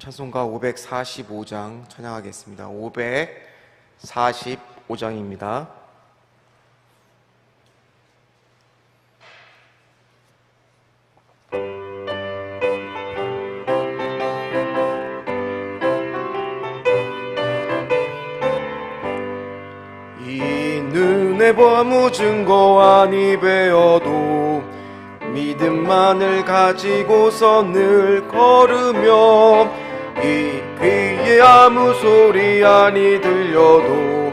찬송가 545장 찬양하겠습니다. 545장입니다. 이 눈에 아무 증거 아니 배어도 믿음만을 가지고서 늘 걸으며 이 귀에 아무 소리 아니 들려도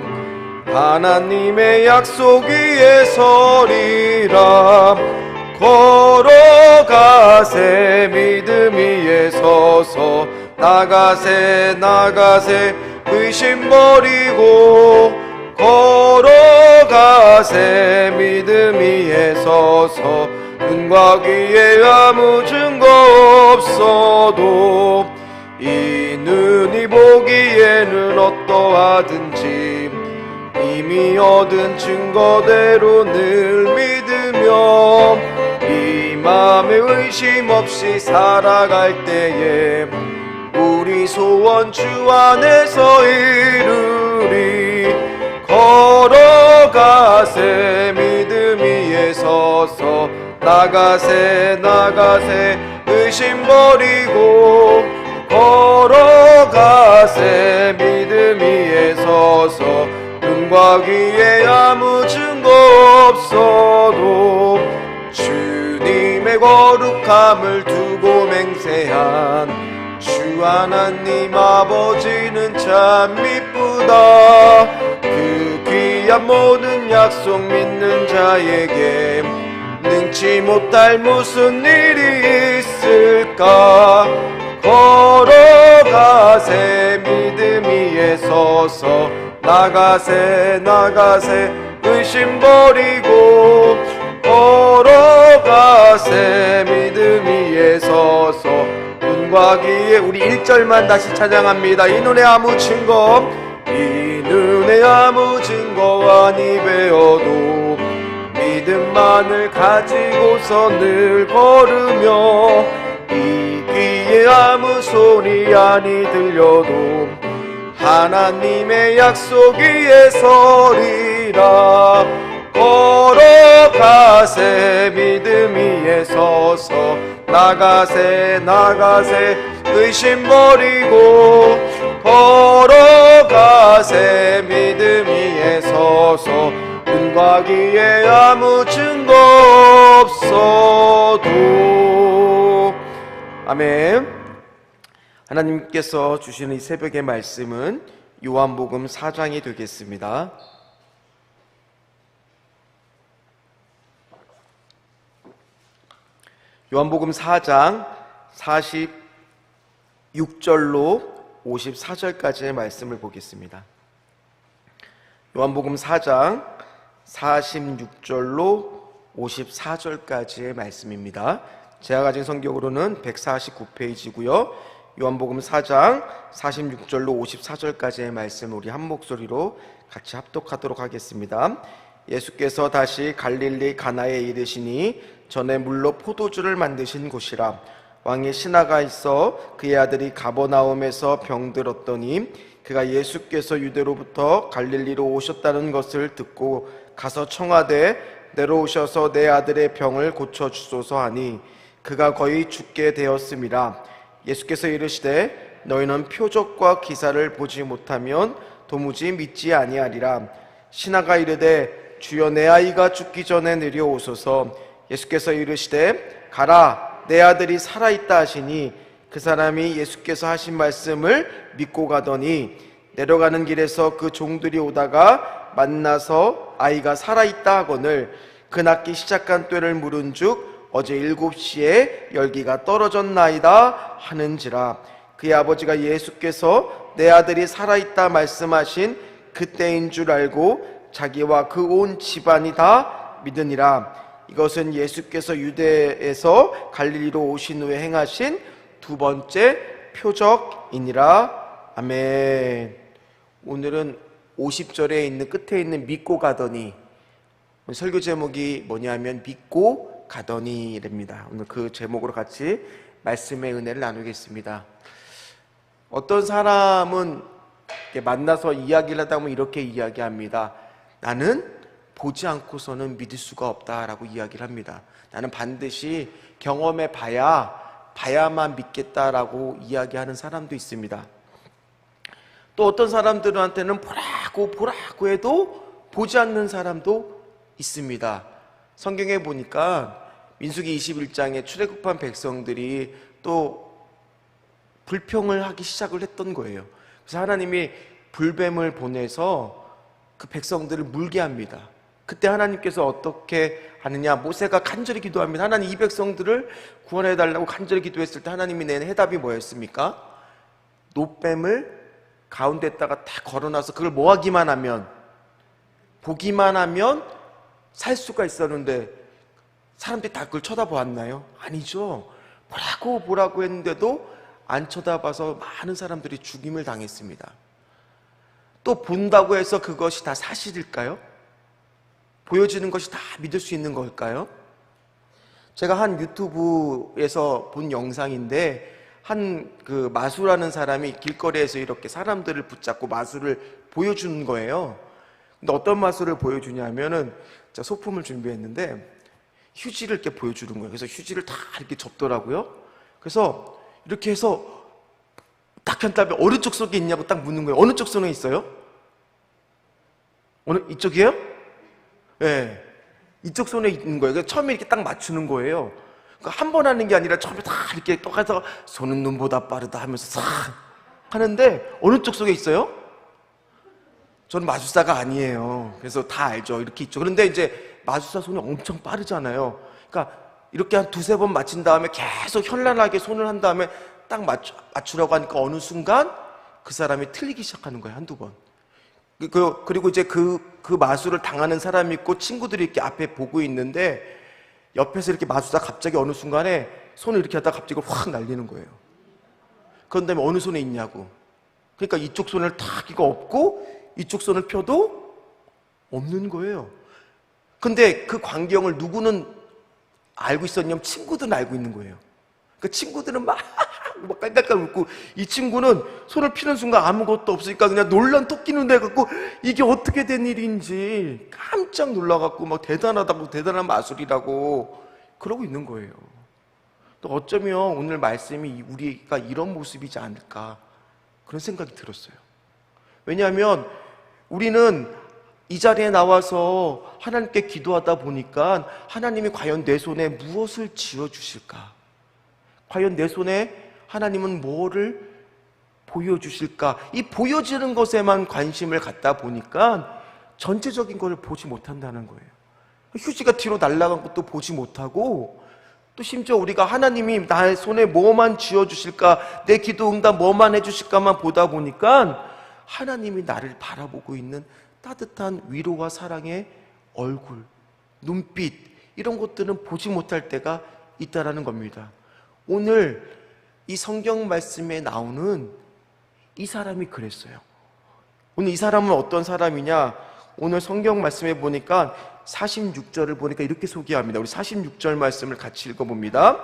하나님의 약속 위에 서리라. 걸어가세 믿음 위에 서서 나가세 의심 버리고 걸어가세 믿음 위에 서서 눈과 귀에 아무 증거 없어도 이 눈이 보기에는 어떠하든지 이미 얻은 증거대로 늘 믿으며 이 맘에 의심 없이 살아갈 때에 우리 소원 주 안에서 이루리. 걸어가세 믿음 위에 서서 나가세 의심 버리고 걸어가세 믿음 위에 서서 눈과 귀에 아무 증거 없어도 주님의 거룩함을 두고 맹세한 주 하나님 아버지는 참 미쁘다. 그 귀한 모든 약속 믿는 자에게 능치 못할 무슨 일이 있을까. 걸어가세 믿음 위에 서서 나가세 의심 버리고 걸어가세 믿음 위에 서서 눈과 귀에 우리 1절만 다시 찬양합니다. 이 눈에 아무 증거 아니 배어도 믿음만을 가지고서 늘 걸으며 이 귀에 아무 소리 아니 들려도 하나님의 약속 위에 서리라. 걸어가세 믿음 위에 서서 나가세 의심 버리고 걸어가세 믿음 위에 서서 눈과 귀에 아무 증거 없어도. 아멘. 하나님께서 주시는 이 새벽의 말씀은 요한복음 4장이 되겠습니다. 요한복음 4장 46절로 54절까지의 말씀을 보겠습니다. 요한복음 4장 46절로 54절까지의 말씀입니다. 제가 가진 성경으로는 149페이지고요. 요한복음 4장 46절로 54절까지의 말씀 우리 한 목소리로 같이 합독하도록 하겠습니다. 예수께서 다시 갈릴리 가나에 이르시니 전에 물로 포도주를 만드신 곳이라. 왕의 신하가 있어 그의 아들이 가버나움에서 병들었더니 그가 예수께서 유대로부터 갈릴리로 오셨다는 것을 듣고 가서 청하되 내려오셔서 내 아들의 병을 고쳐주소서 하니 그가 거의 죽게 되었음이라. 예수께서 이르시되 너희는 표적과 기사를 보지 못하면 도무지 믿지 아니하리라. 신하가 이르되 주여 내 아이가 죽기 전에 내려오소서. 예수께서 이르시되 가라 내 아들이 살아있다 하시니 그 사람이 예수께서 하신 말씀을 믿고 가더니 내려가는 길에서 그 종들이 오다가 만나서 아이가 살아있다 하거늘 그 낳기 시작한 때를 물은즉 어제 7시에 열기가 떨어졌나이다 하는지라. 그의 아버지가 예수께서 내 아들이 살아있다 말씀하신 그때인 줄 알고 자기와 그 온 집안이 다 믿으니라. 이것은 예수께서 유대에서 갈릴리로 오신 후에 행하신 두 번째 표적이니라. 아멘. 오늘은 50절에 있는 끝에 있는 믿고 가더니, 설교 제목이 뭐냐면 믿고 가더니랍니다. 오늘 그 제목으로 같이 말씀의 은혜를 나누겠습니다. 어떤 사람은 이렇게 만나서 이야기를 하다 보면 이렇게 이야기합니다. 나는 보지 않고서는 믿을 수가 없다라고 이야기를 합니다. 나는 반드시 경험해 봐야만 믿겠다라고 이야기하는 사람도 있습니다. 또 어떤 사람들한테는 보라고 해도 보지 않는 사람도 있습니다. 성경에 보니까 민수기 21장에 출애굽한 백성들이 또 불평을 하기 시작을 했던 거예요. 그래서 하나님이 불뱀을 보내서 그 백성들을 물게 합니다. 그때 하나님께서 어떻게 하느냐, 모세가 간절히 기도합니다. 하나님, 이 백성들을 구원해달라고 간절히 기도했을 때 하나님이 낸 해답이 뭐였습니까? 노뱀을 가운데다가 다 걸어놔서 그걸 보기만 하면 살 수가 있었는데 사람들이 다 그걸 쳐다보았나요? 아니죠. 보라고 했는데도 안 쳐다봐서 많은 사람들이 죽임을 당했습니다. 또 본다고 해서 그것이 다 사실일까요? 보여지는 것이 다 믿을 수 있는 걸까요? 제가 한 유튜브에서 본 영상인데 한 그 마술하는 사람이 길거리에서 이렇게 사람들을 붙잡고 마술을 보여주는 거예요. 근데 어떤 마술을 보여주냐면은 제가 소품을 준비했는데 휴지를 이렇게 보여주는 거예요. 그래서 휴지를 다 이렇게 접더라고요. 그래서 이렇게 해서 딱 한 다음에 어느 쪽 속에 있냐고 딱 묻는 거예요. 어느 쪽 손에 있어요? 어느 이쪽이에요? 네, 이쪽 손에 있는 거예요. 그래서 처음에 이렇게 딱 맞추는 거예요. 그러니까 한 번 하는 게 아니라 처음에 다 이렇게 똑같아서 손은 눈보다 빠르다 하면서 싹 하는데 어느 쪽 속에 있어요? 저는 마술사가 아니에요. 그래서 다 알죠. 이렇게 있죠. 그런데 이제 마술사 손이 엄청 빠르잖아요. 그러니까 이렇게 한 두세 번 맞힌 다음에 계속 현란하게 손을 한 다음에 딱 맞추려고 하니까 어느 순간 그 사람이 틀리기 시작하는 거예요. 한두 번. 그리고 이제 그 마술을 당하는 사람이 있고 친구들이 이렇게 앞에 보고 있는데 옆에서 이렇게 마술사 갑자기 어느 순간에 손을 이렇게 하다가 갑자기 확 날리는 거예요. 그런 다음에 어느 손에 있냐고. 그러니까 이쪽 손을 탁 이거 없고 이쪽 손을 펴도 없는 거예요. 근데 그 광경을 누구는 알고 있었냐면 친구들은 알고 있는 거예요. 그 친구들은 막 깔깔깔 웃고 이 친구는 손을 피는 순간 아무것도 없으니까 그냥 놀란 토끼는 돼갖고 이게 어떻게 된 일인지 깜짝 놀라갖고 막 대단하다고 대단한 마술이라고 그러고 있는 거예요. 또 어쩌면 오늘 말씀이 우리가 이런 모습이지 않을까 그런 생각이 들었어요. 왜냐하면 우리는 이 자리에 나와서 하나님께 기도하다 보니까 하나님이 과연 내 손에 무엇을 쥐어주실까? 과연 내 손에 하나님은 뭐를 보여주실까? 이 보여지는 것에만 관심을 갖다 보니까 전체적인 것을 보지 못한다는 거예요. 휴지가 뒤로 날아간 것도 보지 못하고 또 심지어 우리가 하나님이 나의 손에 뭐만 쥐어주실까? 내 기도 응답 뭐만 해주실까만 보다 보니까 하나님이 나를 바라보고 있는 따뜻한 위로와 사랑의 얼굴, 눈빛 이런 것들은 보지 못할 때가 있다라는 겁니다. 오늘 이 성경 말씀에 나오는 이 사람이 그랬어요. 오늘 이 사람은 어떤 사람이냐? 오늘 성경 말씀에 보니까 46절을 보니까 이렇게 소개합니다. 우리 46절 말씀을 같이 읽어봅니다.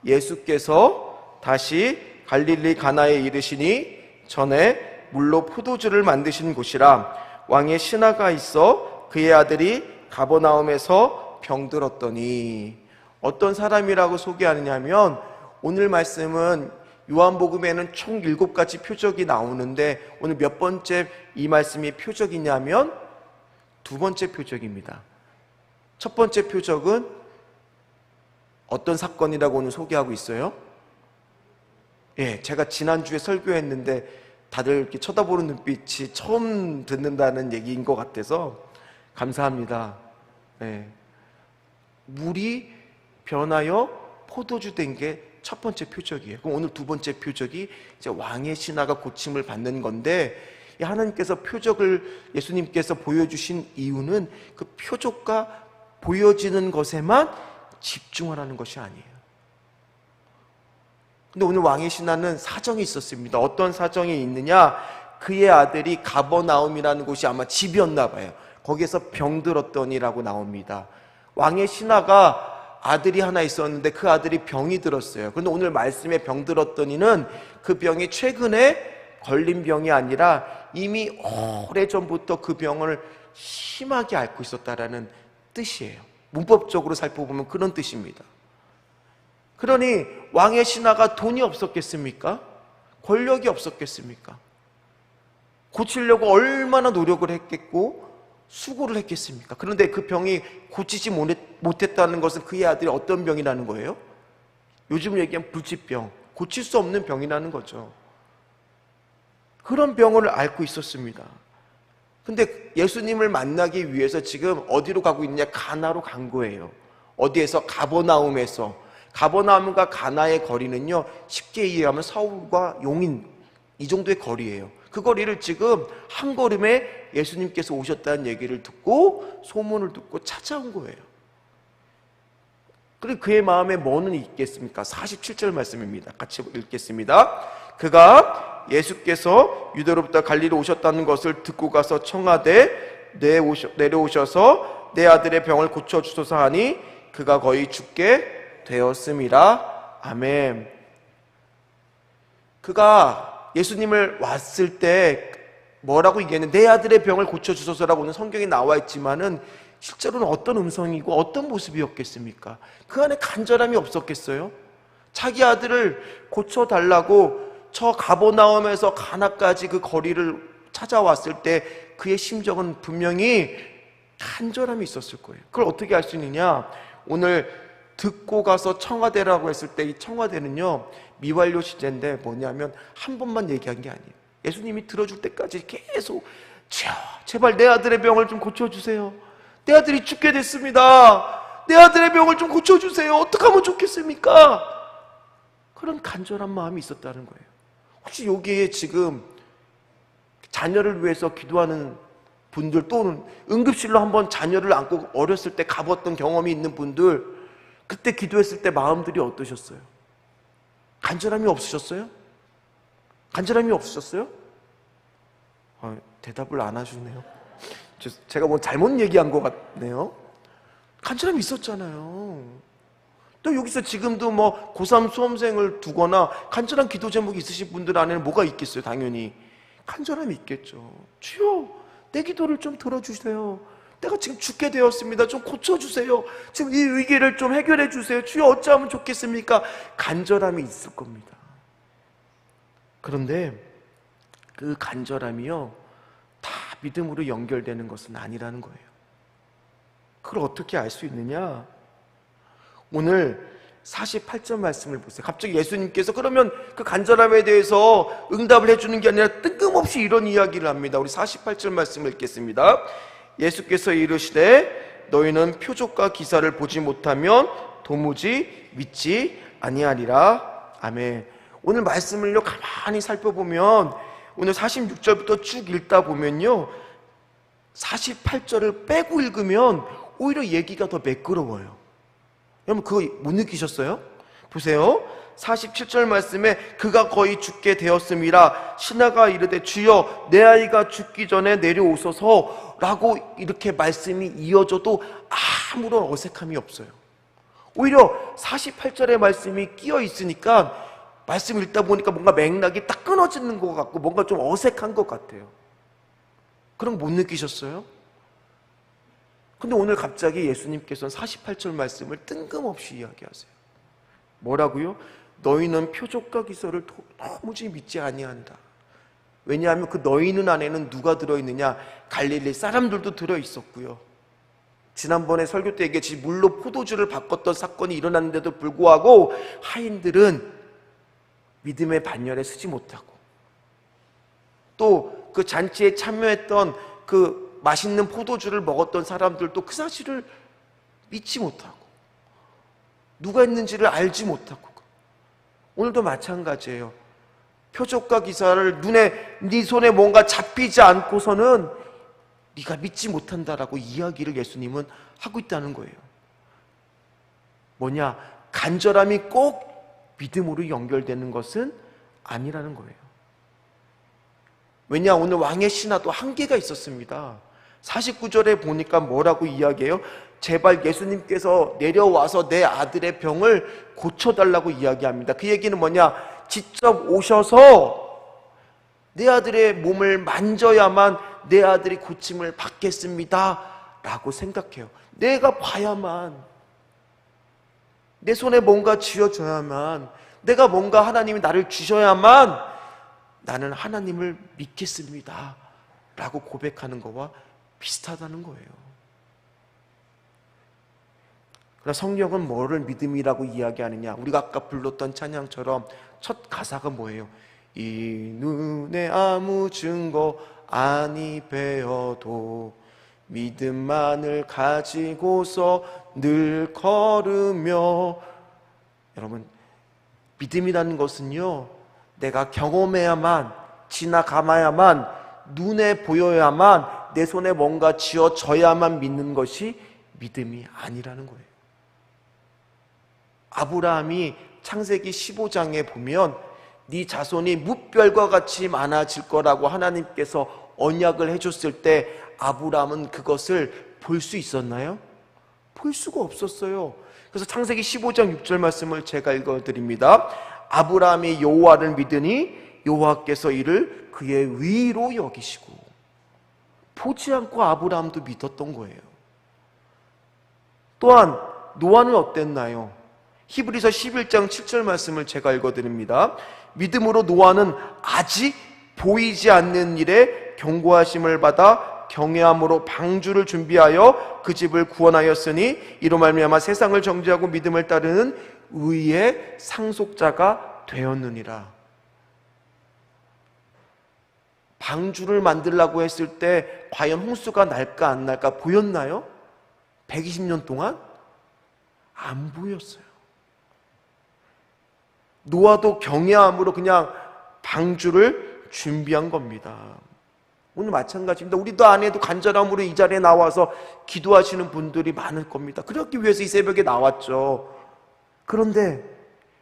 예수께서 다시 갈릴리 가나에 이르시니 전에 물로 포도주를 만드신 곳이라 왕의 신하가 있어 그의 아들이 가버나움에서 병들었더니 어떤 사람이라고 소개하느냐 하면 오늘 말씀은 요한복음에는 총 7가지 표적이 나오는데 오늘 몇 번째 이 말씀이 표적이냐면 두 번째 표적입니다. 첫 번째 표적은 어떤 사건이라고 오늘 소개하고 있어요? 예, 제가 지난주에 설교했는데 다들 이렇게 쳐다보는 눈빛이 처음 듣는다는 얘기인 것 같아서 감사합니다. 예. 물이 변하여 포도주 된 게 첫 번째 표적이에요. 그럼 오늘 두 번째 표적이 이제 왕의 신하가 고침을 받는 건데 하나님께서 표적을 예수님께서 보여주신 이유는 그 표적과 보여지는 것에만 집중하라는 것이 아니에요. 근데 오늘 왕의 신하는 사정이 있었습니다. 어떤 사정이 있느냐? 그의 아들이 가버나움이라는 곳이 아마 집이었나 봐요. 거기에서 병들었더니라고 나옵니다. 왕의 신하가 아들이 하나 있었는데 그 아들이 병이 들었어요. 그런데 오늘 말씀에 병 들었던 이는 그 병이 최근에 걸린 병이 아니라 이미 오래전부터 그 병을 심하게 앓고 있었다라는 뜻이에요. 문법적으로 살펴보면 그런 뜻입니다. 그러니 왕의 신하가 돈이 없었겠습니까? 권력이 없었겠습니까? 고치려고 얼마나 노력을 했겠고 수고를 했겠습니까? 그런데 그 병이 고치지 못했다는 것은 그의 아들이 어떤 병이라는 거예요? 요즘 얘기하면 불치병, 고칠 수 없는 병이라는 거죠. 그런 병을 앓고 있었습니다. 근데 예수님을 만나기 위해서 지금 어디로 가고 있느냐? 가나로 간 거예요. 어디에서? 가버나움과 가나의 거리는요, 쉽게 이해하면 서울과 용인 이 정도의 거리예요. 그 거리를 지금 한 걸음에 예수님께서 오셨다는 얘기를 듣고 소문을 듣고 찾아온 거예요. 그리고 그의 마음에 뭐는 있겠습니까? 47절 말씀입니다. 같이 읽겠습니다. 그가 예수께서 유대로부터 갈릴리로 오셨다는 것을 듣고 가서 청하되 내려오셔서 내 아들의 병을 고쳐주소서 하니 그가 거의 죽게 되었음이라. 아멘. 그가 예수님을 왔을 때 뭐라고 얘기했는데 내 아들의 병을 고쳐주소서라고 오늘 성경에 나와 있지만은 실제로는 어떤 음성이고 어떤 모습이었겠습니까? 그 안에 간절함이 없었겠어요? 자기 아들을 고쳐달라고 저 가버나움에서 가나까지 그 거리를 찾아왔을 때 그의 심정은 분명히 간절함이 있었을 거예요. 그걸 어떻게 알 수 있느냐? 오늘 듣고 가서 청와대라고 했을 때 이 청와대는요, 미완료 시제인데 뭐냐면 한 번만 얘기한 게 아니에요. 예수님이 들어줄 때까지 계속 제발 내 아들의 병을 좀 고쳐주세요. 내 아들이 죽게 됐습니다. 내 아들의 병을 좀 고쳐주세요. 어떻게 하면 좋겠습니까? 그런 간절한 마음이 있었다는 거예요. 혹시 여기에 지금 자녀를 위해서 기도하는 분들, 또는 응급실로 한번 자녀를 안고 어렸을 때 가봤던 경험이 있는 분들, 그때 기도했을 때 마음들이 어떠셨어요? 간절함이 없으셨어요? 간절함이 없으셨어요? 대답을 안 하시네요. 제가 뭐 잘못 얘기한 것 같네요. 간절함이 있었잖아요. 또 여기서 지금도 뭐 고3 수험생을 두거나 간절한 기도 제목이 있으신 분들 안에는 뭐가 있겠어요? 당연히 간절함이 있겠죠. 주여, 내 기도를 좀 들어주세요. 내가 지금 죽게 되었습니다. 좀 고쳐주세요. 지금 이 위기를 좀 해결해 주세요. 주여, 어찌하면 좋겠습니까? 간절함이 있을 겁니다. 그런데 그 간절함이요, 다 믿음으로 연결되는 것은 아니라는 거예요. 그걸 어떻게 알 수 있느냐? 오늘 48절 말씀을 보세요. 갑자기 예수님께서 그러면 그 간절함에 대해서 응답을 해주는 게 아니라 뜬금없이 이런 이야기를 합니다. 우리 48절 말씀을 읽겠습니다. 예수께서 이르시되 너희는 표적과 기사를 보지 못하면 도무지 믿지 아니하리라. 아멘. 오늘 말씀을요 가만히 살펴보면 오늘 46절부터 쭉 읽다 보면요 48절을 빼고 읽으면 오히려 얘기가 더 매끄러워요. 여러분 그거 못 느끼셨어요? 보세요. 47절 말씀에 그가 거의 죽게 되었음이라 신하가 이르되 주여 내 아이가 죽기 전에 내려오소서 라고 이렇게 말씀이 이어져도 아무런 어색함이 없어요. 오히려 48절의 말씀이 끼어 있으니까 말씀 읽다 보니까 뭔가 맥락이 딱 끊어지는 것 같고 뭔가 좀 어색한 것 같아요. 그런 거 못 느끼셨어요? 근데 오늘 갑자기 예수님께서는 48절 말씀을 뜬금없이 이야기하세요. 뭐라고요? 너희는 표적과 기사를 도무지 믿지 아니한다. 왜냐하면 그 너희는 안에는 누가 들어있느냐? 갈릴리 사람들도 들어있었고요. 지난번에 설교 때 얘기했지 물로 포도주를 바꿨던 사건이 일어났는데도 불구하고 하인들은 믿음의 반열에 서지 못하고 또 그 잔치에 참여했던 그 맛있는 포도주를 먹었던 사람들도 그 사실을 믿지 못하고 누가 있는지를 알지 못하고 오늘도 마찬가지예요. 표적과 기사를 네 손에 뭔가 잡히지 않고서는 네가 믿지 못한다라고 이야기를 예수님은 하고 있다는 거예요. 뭐냐? 간절함이 꼭 믿음으로 연결되는 것은 아니라는 거예요. 왜냐? 오늘 왕의 신하도 한계가 있었습니다. 49절에 보니까 뭐라고 이야기해요? 제발 예수님께서 내려와서 내 아들의 병을 고쳐달라고 이야기합니다. 그 얘기는 뭐냐? 직접 오셔서 내 아들의 몸을 만져야만 내 아들이 고침을 받겠습니다 라고 생각해요. 내가 봐야만, 내 손에 뭔가 쥐어줘야만, 내가 뭔가 하나님이 나를 주셔야만 나는 하나님을 믿겠습니다 라고 고백하는 거와 비슷하다는 거예요. 그러나 성경은 뭐를 믿음이라고 이야기하느냐? 우리가 아까 불렀던 찬양처럼 첫 가사가 뭐예요? 이 눈에 아무 증거 아니 배어도 믿음만을 가지고서 늘 걸으며. 여러분, 믿음이라는 것은요, 내가 경험해야만, 지나가야만, 눈에 보여야만, 내 손에 뭔가 쥐어져야만 믿는 것이 믿음이 아니라는 거예요. 아브라함이 창세기 15장에 보면 네 자손이 뭇별과 같이 많아질 거라고 하나님께서 언약을 해줬을 때 아브라함은 그것을 볼 수 있었나요? 볼 수가 없었어요. 그래서 창세기 15장 6절 말씀을 제가 읽어드립니다. 아브라함이 여호와를 믿으니 여호와께서 이를 그의 위로 여기시고. 보지 않고 아브라함도 믿었던 거예요. 또한 노아는 어땠나요? 히브리서 11장 7절 말씀을 제가 읽어드립니다. 믿음으로 노아는 아직 보이지 않는 일에 경고하심을 받아 경외함으로 방주를 준비하여 그 집을 구원하였으니 이로 말미암아 세상을 정죄하고 믿음을 따르는 의의 상속자가 되었느니라. 방주를 만들라고 했을 때 과연 홍수가 날까 안 날까 보였나요? 120년 동안? 안 보였어요. 노아도 경외함으로 그냥 방주를 준비한 겁니다. 오늘 마찬가지입니다. 우리도 아내도 간절함으로 이 자리에 나와서 기도하시는 분들이 많을 겁니다. 그렇기 위해서 이 새벽에 나왔죠. 그런데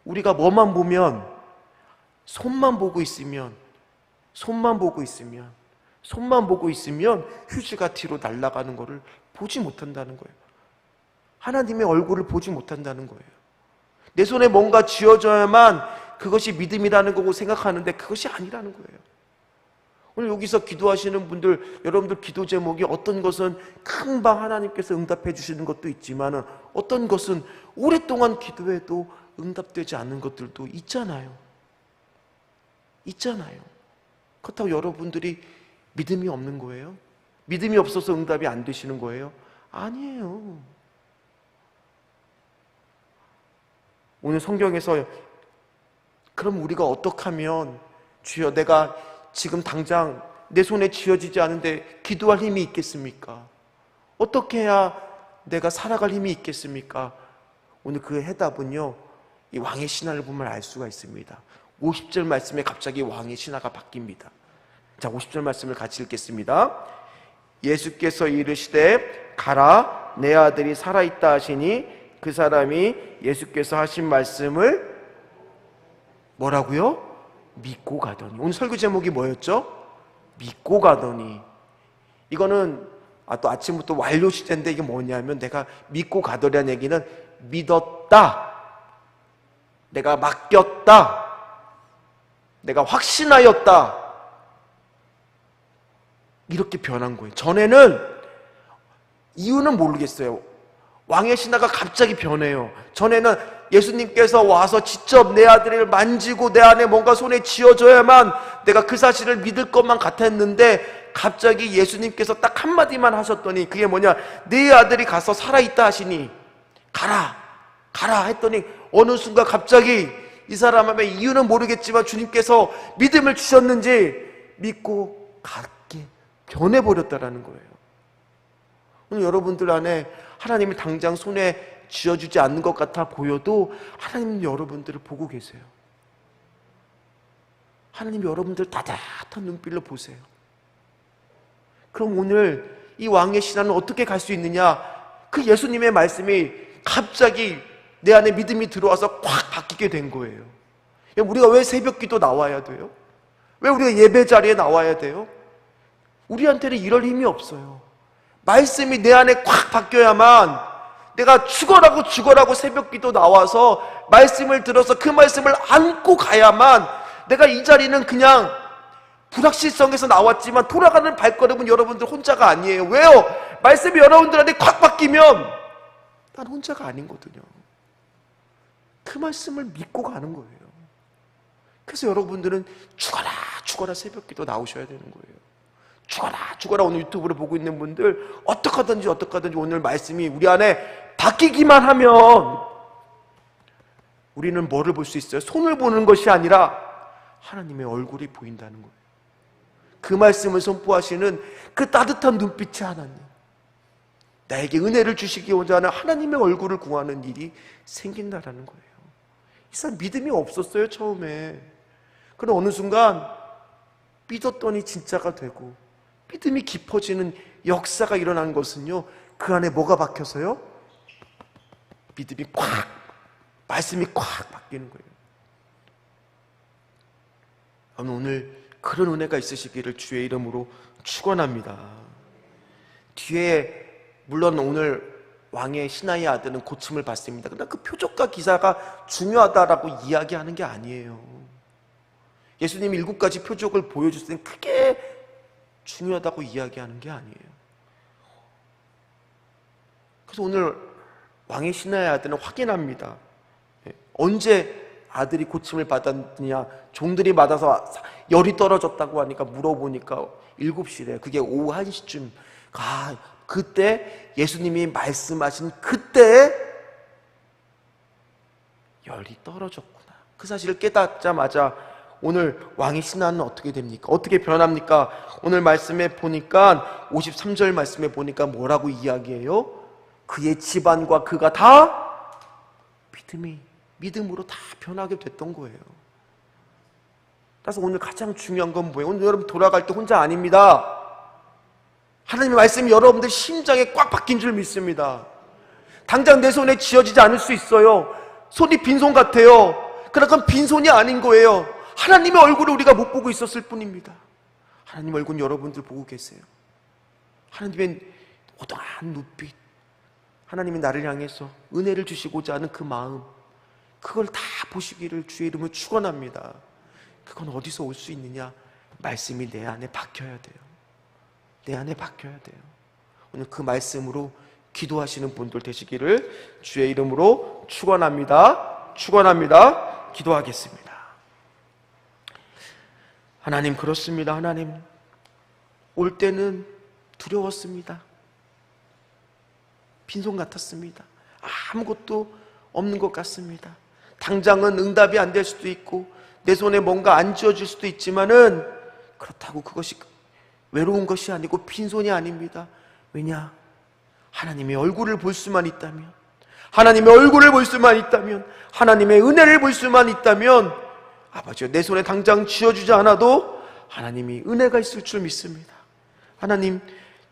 우리가 뭐만 보면, 손만 보고 있으면 휴지가 뒤로 날아가는 것을 보지 못한다는 거예요. 하나님의 얼굴을 보지 못한다는 거예요. 내 손에 뭔가 쥐어져야만 그것이 믿음이라는 거고 생각하는데 그것이 아니라는 거예요. 오늘 여기서 기도하시는 분들, 여러분들 기도 제목이 어떤 것은 금방 하나님께서 응답해 주시는 것도 있지만 어떤 것은 오랫동안 기도해도 응답되지 않는 것들도 있잖아요. 그렇다고 여러분들이 믿음이 없는 거예요? 믿음이 없어서 응답이 안 되시는 거예요? 아니에요. 오늘 성경에서 그럼 우리가 어떻게 하면, 주여 내가 지금 당장 내 손에 쥐어지지 않은데 기도할 힘이 있겠습니까? 어떻게 해야 내가 살아갈 힘이 있겠습니까? 오늘 그 해답은요, 이 왕의 신화를 보면 알 수가 있습니다. 50절 말씀에 갑자기 왕의 신화가 바뀝니다. 자, 50절 말씀을 같이 읽겠습니다. 예수께서 이르시되 가라, 내 아들이 살아있다 하시니 그 사람이 예수께서 하신 말씀을 뭐라고요? 믿고 가더니. 오늘 설교 제목이 뭐였죠? 믿고 가더니. 이거는 또 아침부터 완료 시제인데 이게 뭐냐면, 내가 믿고 가더라는 얘기는 믿었다, 내가 맡겼다, 내가 확신하였다, 이렇게 변한 거예요. 전에는 이유는 모르겠어요. 왕의 신하가 갑자기 변해요. 전에는 예수님께서 와서 직접 내 아들을 만지고 내 안에 뭔가 손에 쥐어줘야만 내가 그 사실을 믿을 것만 같았는데, 갑자기 예수님께서 딱 한마디만 하셨더니 그게 뭐냐, 네 아들이 가서 살아있다 하시니 가라 했더니 어느 순간 갑자기 이 사람의 이유는 모르겠지만 주님께서 믿음을 주셨는지 믿고 갖게 변해버렸다라는 거예요. 오늘 여러분들 안에 하나님이 당장 손에 쥐어주지 않는 것 같아 보여도 하나님은 여러분들을 보고 계세요. 하나님이 여러분들 따뜻한 눈빛로 보세요. 그럼 오늘 이 왕의 신화는 어떻게 갈 수 있느냐? 그 예수님의 말씀이 갑자기 내 안에 믿음이 들어와서 확 바뀌게 된 거예요. 우리가 왜 새벽 기도 나와야 돼요? 왜 우리가 예배 자리에 나와야 돼요? 우리한테는 이럴 힘이 없어요. 말씀이 내 안에 꽉 바뀌어야만 내가 죽어라고 새벽기도 나와서 말씀을 들어서 그 말씀을 안고 가야만, 내가 이 자리는 그냥 불확실성에서 나왔지만 돌아가는 발걸음은 여러분들 혼자가 아니에요. 왜요? 말씀이 여러분들한테 콱 바뀌면 난 혼자가 아니거든요. 그 말씀을 믿고 가는 거예요. 그래서 여러분들은 죽어라 새벽기도 나오셔야 되는 거예요. 죽어라 오늘 유튜브를 보고 있는 분들, 어떻게 하든지 오늘 말씀이 우리 안에 바뀌기만 하면 우리는 뭐를 볼 수 있어요? 손을 보는 것이 아니라 하나님의 얼굴이 보인다는 거예요. 그 말씀을 선포하시는 그 따뜻한 눈빛의 하나님, 나에게 은혜를 주시기원자 하는 하나님의 얼굴을 구하는 일이 생긴다라는 거예요. 이 사람 믿음이 없었어요, 처음에. 그러나 어느 순간 믿었더니 진짜가 되고 믿음이 깊어지는 역사가 일어난 것은요, 그 안에 뭐가 박혀서요? 믿음이 말씀이 콱 바뀌는 거예요. 오늘 그런 은혜가 있으시기를 주의 이름으로 축원합니다. 뒤에 물론 오늘 왕의 신하의 아들은 고침을 받습니다. 그러나 그 표적과 기사가 중요하다라고 이야기하는 게 아니에요. 예수님이 7가지 표적을 보여줬을 땐 크게 중요하다고 이야기하는 게 아니에요. 그래서 오늘 왕의 신하의 아들은 확인합니다. 언제 아들이 고침을 받았느냐, 종들이 받아서 열이 떨어졌다고 하니까 물어보니까 7시래. 그게 오후 1시쯤. 그때 예수님이 말씀하신 그때 열이 떨어졌구나. 그 사실을 깨닫자마자 오늘 왕의 신하는 어떻게 됩니까? 어떻게 변합니까? 오늘 말씀에 보니까 53절 말씀에 보니까 뭐라고 이야기해요? 그의 집안과 그가 다 믿음으로 다 변하게 됐던 거예요. 그래서 오늘 가장 중요한 건 뭐예요? 오늘 여러분 돌아갈 때 혼자 아닙니다. 하나님의 말씀이 여러분들 심장에 꽉 박힌 줄 믿습니다. 당장 내 손에 쥐어지지 않을 수 있어요. 손이 빈손 같아요. 그러나 그건 빈손이 아닌 거예요. 하나님의 얼굴을 우리가 못 보고 있었을 뿐입니다. 하나님 얼굴 여러분들 보고 계세요. 하나님의 오동한 눈빛, 하나님이 나를 향해서 은혜를 주시고자 하는 그 마음, 그걸 다 보시기를 주의 이름으로 축원합니다. 그건 어디서 올 수 있느냐? 말씀이 내 안에 박혀야 돼요. 내 안에 박혀야 돼요. 오늘 그 말씀으로 기도하시는 분들 되시기를 주의 이름으로 축원합니다. 기도하겠습니다. 하나님, 그렇습니다. 하나님, 올 때는 두려웠습니다. 빈손 같았습니다. 아무것도 없는 것 같습니다. 당장은 응답이 안 될 수도 있고 내 손에 뭔가 안 쥐어질 수도 있지만은 그렇다고 그것이 외로운 것이 아니고 빈손이 아닙니다. 왜냐? 하나님의 얼굴을 볼 수만 있다면, 하나님의 얼굴을 볼 수만 있다면, 하나님의 은혜를 볼 수만 있다면, 아버지요, 내 손에 당장 쥐어주지 않아도 하나님이 은혜가 있을 줄 믿습니다. 하나님,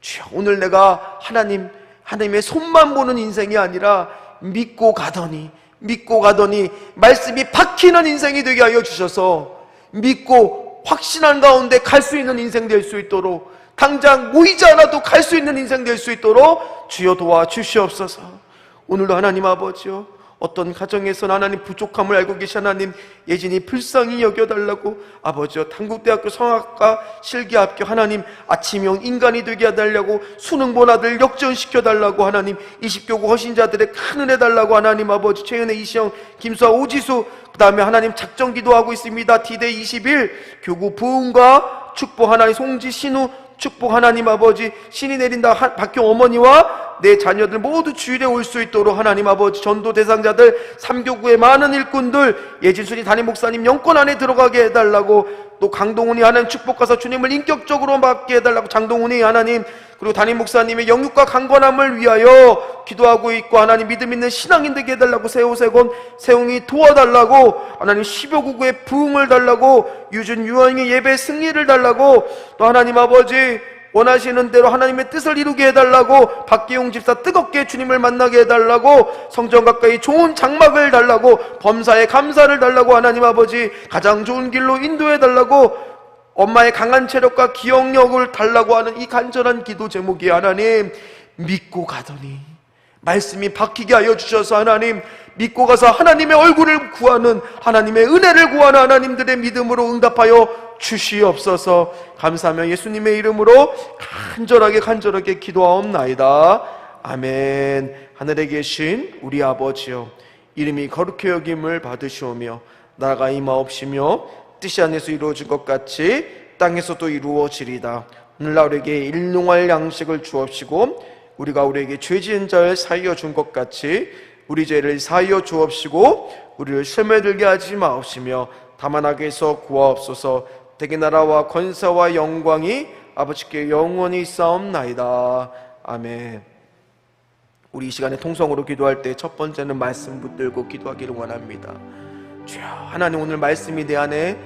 주여, 오늘 내가 하나님의 손만 보는 인생이 아니라 믿고 가더니 말씀이 박히는 인생이 되게 하여 주셔서 믿고 확신한 가운데 갈 수 있는 인생 될 수 있도록, 당장 모이지 않아도 갈 수 있는 인생 될 수 있도록 주여 도와주시옵소서. 오늘도 하나님 아버지요, 어떤 가정에서는 하나님 부족함을 알고 계신 하나님, 예진이 불쌍히 여겨달라고, 아버지요, 단국대학교 성악과 실기합격 하나님 아침형 인간이 되게 해달라고, 수능본 아들 역전시켜달라고 하나님, 20교구 허신자들의 큰 은혜 달라고 하나님 아버지, 최은혜, 이시영, 김수아, 오지수, 그 다음에 하나님 작정 기도하고 있습니다. 디데 21 교구 부흥과 축복 하나님, 송지, 신우 축복 하나님 아버지, 신이 내린다 박교 어머니와 내 자녀들 모두 주일에 올 수 있도록 하나님 아버지, 전도 대상자들 3교구의 많은 일꾼들, 예진순이 담임 목사님 영권 안에 들어가게 해달라고, 또 강동훈이 하나님 축복가서 주님을 인격적으로 맡게 해달라고, 장동훈이 하나님, 그리고 담임 목사님의 영육과 강건함을 위하여 기도하고 있고, 하나님 믿음 있는 신앙인 되게 해달라고, 세호세곤 세웅이 도와달라고, 하나님 15구구의 부흥을 달라고, 유준 유언의 예배 승리를 달라고, 또 하나님 아버지 원하시는 대로 하나님의 뜻을 이루게 해달라고, 박기용 집사 뜨겁게 주님을 만나게 해달라고, 성전 가까이 좋은 장막을 달라고, 범사에 감사를 달라고, 하나님 아버지 가장 좋은 길로 인도해달라고, 엄마의 강한 체력과 기억력을 달라고 하는 이 간절한 기도 제목이 하나님, 믿고 가더니 말씀이 박히게 하여 주셔서 하나님 믿고 가서 하나님의 얼굴을 구하는, 하나님의 은혜를 구하는 하나님들의 믿음으로 응답하여 주시옵소서. 감사하며 예수님의 이름으로 간절하게 기도하옵나이다. 아멘. 하늘에 계신 우리 아버지여, 이름이 거룩히 여김을 받으시오며 나라가 임하옵시며 뜻이 하늘에서 이루어진 것 같이 땅에서도 이루어지리다. 오늘날 우리에게 일용할 양식을 주옵시고 우리가 우리에게 죄 지은 자를 사하여 준 것 같이 우리 죄를 사하여 주옵시고 우리를 시험에 들게 하지 마옵시며 다만 악에서 구하옵소서. 대개 나라와 권세와 영광이 아버지께 영원히 있사옵나이다. 아멘. 우리 이 시간에 통성으로 기도할 때 첫 번째는 말씀 붙들고 기도하기를 원합니다. 주여, 하나님 오늘 말씀이 내 안에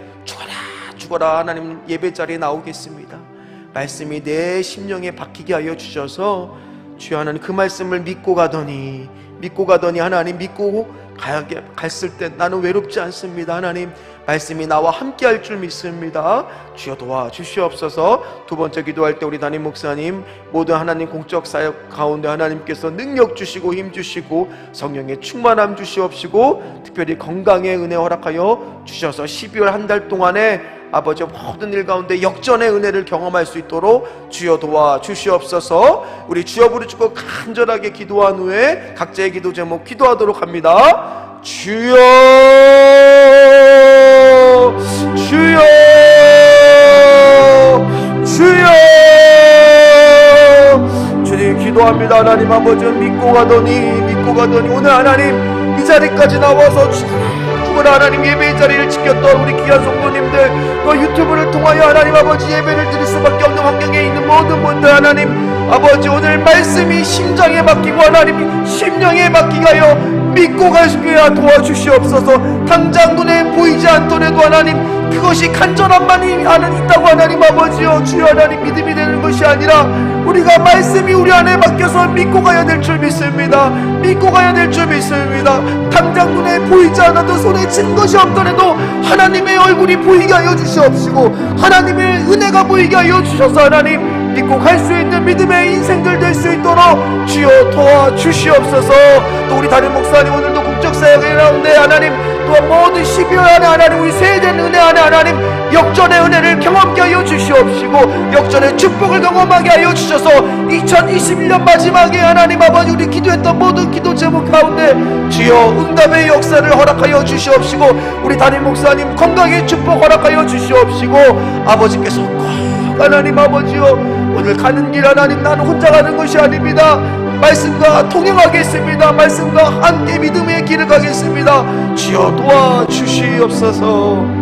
죽어라 하나님 예배 자리에 나오겠습니다. 말씀이 내 심령에 박히게 하여 주셔서 주여 하나님 그 말씀을 믿고 가더니 하나님 믿고 갔을 때 나는 외롭지 않습니다. 하나님 말씀이 나와 함께 할 줄 믿습니다. 주여 도와주시옵소서. 두 번째 기도할 때 우리 담임 목사님 모든 하나님 공적 사역 가운데 하나님께서 능력 주시고 힘 주시고 성령의 충만함 주시옵시고 특별히 건강의 은혜 허락하여 주셔서 12월 한 달 동안에 아버지 모든 일 가운데 역전의 은혜를 경험할 수 있도록 주여 도와주시옵소서. 우리 주여 부르짖고 간절하게 기도한 후에 각자의 기도 제목 기도하도록 합니다. 주여 주여 주여. 주님 기도합니다. 하나님 아버지 믿고 가더니 오늘 하나님 이 자리까지 나와서 하나님 예배의 자리를 지켰던 우리 귀한 성도님들, 또 유튜브를 통하여 하나님 아버지 예배를 드릴 수밖에 없는 환경에 있는 모든 분들 하나님 아버지 오늘 말씀이 심장에 맡기고 하나님 심령에 맡기게 하여 믿고 가시게 도와주시옵소서. 당장 눈에 보이지 않더라도 하나님 그것이 간절함만이 있다고 하나님 아버지여 주여 하나님 믿음이 되는 것이 아니라 우리가 말씀이 우리 안에 맡겨서 믿고 가야 될 줄 믿습니다. 당장 눈에 보이지 않아도 손에 쥔 것이 없더라도 하나님의 얼굴이 보이게 하여 주시옵시고 하나님의 은혜가 보이게 하여 주셔서 하나님 믿고 갈 수 있는 믿음의 인생들 될 수 있도록 주여 도와주시옵소서. 또 우리 담임 목사님 오늘도 국적 사역에 나오는데 하나님 또 모든 12월 안에 하나님 우리 세대는 은혜 안에 하나님 역전의 은혜를 경험하게 하여 주시옵시고 역전의 축복을 경험하게 하여 주셔서 2021년 마지막에 하나님 아버지 우리 기도했던 모든 기도 제목 가운데 주여 응답의 역사를 허락하여 주시옵시고 우리 담임 목사님 건강의 축복 허락하여 주시옵시고 아버지께서 하나님 아버지여 오늘 가는 길 하나님 나는 혼자 가는 것이 아닙니다. 말씀과 통행하겠습니다. 말씀과 함께 믿음의 길을 가겠습니다. 주여 도와주시옵소서.